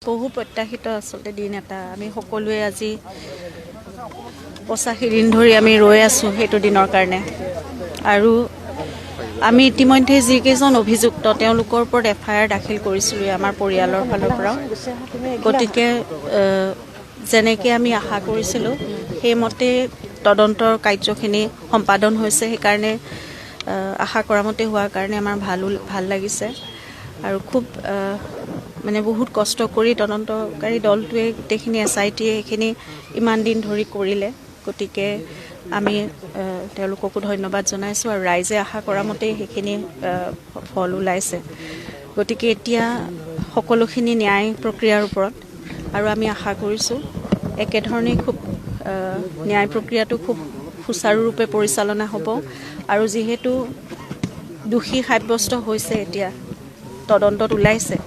বহু প্ৰত্যাশিত আচলতে দিন এটা আমি সকলোৱে আজি ৮৫ দিন ধৰি আমি ৰৈ আছো সেইটো দিনৰ কাৰণে আৰু আমি ইতিমধ্যে যিকেইজন অভিযুক্ত তেওঁলোকৰ ওপৰত এফআইআৰ দাখিল কৰিছিলোঁ আমাৰ পৰিয়ালৰ ফালৰ পৰা গতিকে যেনেকৈ আমি আশা কৰিছিলোঁ সেইমতে তদন্তৰ কাৰ্যখিনি সম্পাদন হৈছে সেইকাৰণে আশা কৰা মতে হোৱাৰ কাৰণে আমাৰ ভাল লাগিছে আৰু খুব মানে বহুত কষ্ট কৰি তদন্তকাৰী দলটোৱে গোটেইখিনি SITয়ে সেইখিনি ইমান দিন ধৰি কৰিলে গতিকে আমি তেওঁলোককো ধন্যবাদ জনাইছোঁ আৰু ৰাইজে আশা কৰা মতেই সেইখিনি ফল ওলাইছে গতিকে এতিয়া সকলোখিনি ন্যায় প্ৰক্ৰিয়াৰ ওপৰত আৰু আমি আশা কৰিছোঁ একেধৰণেই খুব ন্যায় প্ৰক্ৰিয়াটো খুব সুচাৰুৰূপে পৰিচালনা হ'ব আৰু যিহেতু দোষী সাব্যস্ত হৈছে এতিয়া তদন্তত ওলাইছে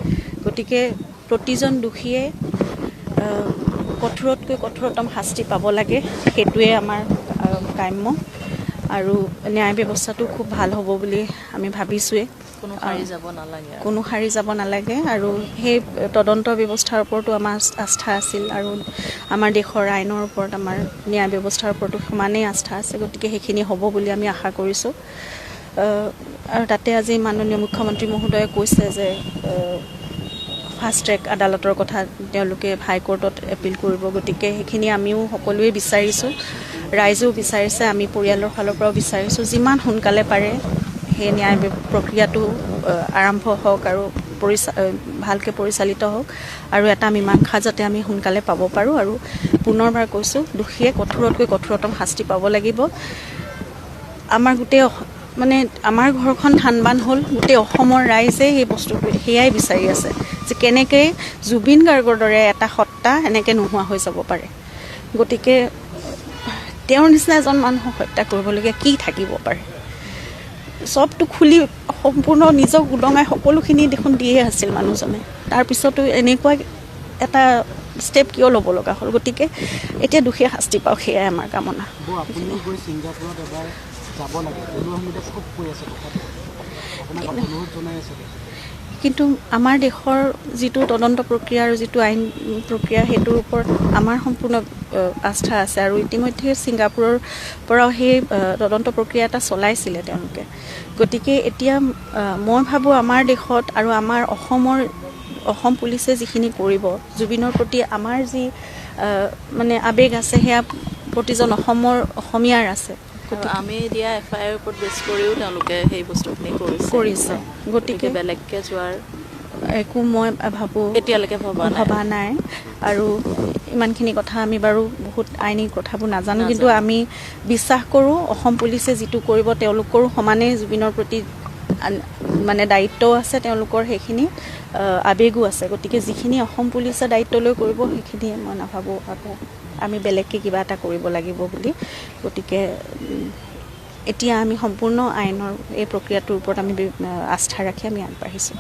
গতিকে প্ৰতিজন দোষীয়ে কঠোৰতকৈ কঠোৰতম শাস্তি পাব লাগে সেইটোৱে আমাৰ কাম্য আৰু ন্যায় ব্যৱস্থাটো খুব ভাল হ'ব বুলি আমি ভাবিছোঁৱে কোনো হাৰি যাব নালাগে আৰু সেই তদন্ত ব্যৱস্থাৰ ওপৰতো আমাৰ আস্থা আছিল আৰু আমাৰ দেশৰ আইনৰ ওপৰত আমাৰ ন্যায় ব্যৱস্থাৰ ওপৰতো সমানেই আস্থা আছে গতিকে সেইখিনি হ'ব বুলি আমি আশা কৰিছোঁ আৰু তাতে আজি মাননীয় মুখ্যমন্ত্ৰী মহোদয়ে কৈছে যে ফাষ্ট ট্ৰেক আদালতৰ কথা তেওঁলোকে হাইকোৰ্টত এপিল কৰিব গতিকে সেইখিনি আমিও সকলোৱে বিচাৰিছোঁ ৰাইজেও বিচাৰিছে আমি পৰিয়ালৰ ফালৰ পৰাও বিচাৰিছোঁ যিমান সোনকালে পাৰে সেই ন্যায় প্ৰক্ৰিয়াটো আৰম্ভ হওক আৰু ভালকৈ পৰিচালিত হওক আৰু এটা মীমাংসা যাতে আমি সোনকালে পাব পাৰোঁ আৰু পুনৰবাৰ কৈছোঁ দোষীয়ে কঠোৰতকৈ কঠোৰতম শাস্তি পাব লাগিব আমাৰ গোটেই মানে আমাৰ ঘৰখন থানবান হ'ল গোটেই অসমৰ ৰাইজে সেই বস্তুটো সেয়াই বিচাৰি আছে যে কেনেকৈ জুবিন গাৰ্গৰ দৰে এটা সত্তা এনেকৈ নোহোৱা হৈ যাব পাৰে গতিকে তেওঁৰ নিচিনা এজন মানুহক হত্যা কৰিবলগীয়া কি থাকিব পাৰে চবটো খুলি সম্পূৰ্ণ নিজক উদঙাই সকলোখিনি দেখোন দিয়ে আছিল মানুহজনে তাৰপিছতো এনেকুৱা এটা ষ্টেপ কিয় ল'ব লগা হ'ল গতিকে এতিয়া দোষীয়ে শাস্তি পাওক সেয়াই আমাৰ কামনা কিন্তু আমাৰ দেশৰ যিটো তদন্ত প্ৰক্ৰিয়া আৰু যিটো আইন প্ৰক্ৰিয়া সেইটোৰ ওপৰত আমাৰ সম্পূৰ্ণ আস্থা আছে আৰু ইতিমধ্যে ছিংগাপুৰৰ পৰাও সেই তদন্ত প্ৰক্ৰিয়া এটা চলাইছিলে তেওঁলোকে গতিকে এতিয়া মই ভাবোঁ আমাৰ দেশত আৰু আমাৰ অসম পুলিচে যিখিনি কৰিব জুবিনৰ প্ৰতি আমাৰ যি মানে আৱেগ আছে সেয়া প্ৰতিজন অসমীয়াৰ আছে আমি দিয়া এফআইআৰ ওপৰত বেছ কৰিও তেওঁলোকে সেই বস্তুখিনি কৰিছে গতিকে বেলেগকৈ যোৱাৰ একো মই ভাবোঁ এতিয়ালৈকে ভবা নাই আৰু ইমানখিনি কথা আমি বাৰু বহুত আইনী কথাবোৰ নাজানো কিন্তু আমি বিশ্বাস কৰোঁ অসম পুলিচে যিটো কৰিব তেওঁলোকৰো সমানে জুবিনৰ প্ৰতি মানে দায়িত্বও আছে তেওঁলোকৰ সেইখিনি আৱেগো আছে গতিকে যিখিনি অসম পুলিচে দায়িত্ব লৈ কৰিব সেইখিনি মই নাভাবোঁ আকৌ আমি বেলেগকৈ কিবা এটা কৰিব লাগিব বুলি গতিকে এতিয়া আমি সম্পূৰ্ণ আইনৰ এই প্ৰক্ৰিয়াটোৰ ওপৰত আমি আস্থা ৰাখি আমি আগবাঢ়িছোঁ